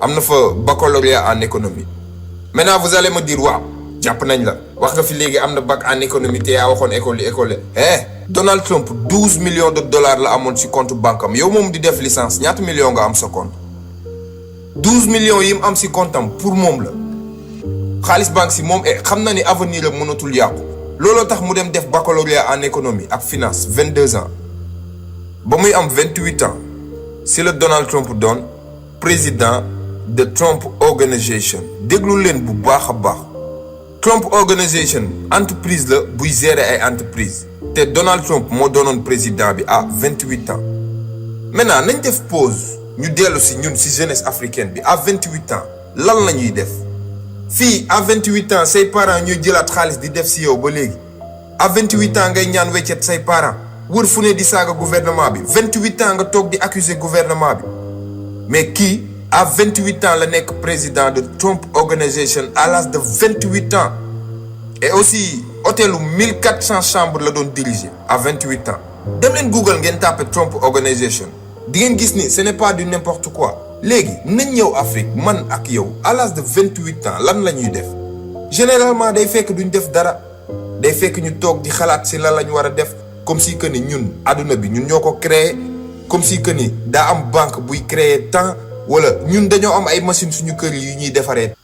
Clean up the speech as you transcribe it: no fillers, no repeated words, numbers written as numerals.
am na fa baccalauréat en économie. Maintenant vous allez me dire waaw jàpp nañ la wax nga fi léegi am na bac en économie te yaa waxoon école Donald Trump 12 millions de dollars la amoon ci compte banque am yow moom di def licence ñaata millions nga am sa compte 12 millions yi mu am ci compte am pour moom la xaalis banque si moom xam na ni avenir am mënatul yàqu looloo tax mu dem def baccalauréat en économie ak finance 22 ans ba muy am 28 ans si la Donald Trump doon président de Trump Organization déglu leen bu baax a baax Trump Organization entreprise la buy gérer ay entreprise te Donald Trump moo doonoon président bi à 28 ans maintenant nañ def pause ñu dellu si ñun si jeunesse africaine bi à 28 ans lan la ñuy def fii à 28 ans say parents ñuy jëlaat xaalis di def si yow ba léegi à 28 ans ngay ñaan weccet say parents wër fu ne di saaga gouvernement bi 28 ans nga toog di accuser gouvernement bi mais kii à 28 ans la nekk président de Trump Organization à l'âge de 28 ans et aussi hôtelu 1400 chambres la doon diriger à 28 ans dem leen Google ngeen tapé Trump Organization di ngeen gis ni ce n'est pas du n'importe quoi léegi nañ ñëw Afrique man ak yow à l'âge de 28 ans lan la ñuy def généralement day fekk duñ def dara day fekk ñu toog di xalaat si lan la ñu war a def comme si que ni ñun adduna bi ñun ñoo ko créé comme si que ni daa am banque buy créer temps wala ñun dañoo am ay machine suñu kër yi ñuy defaree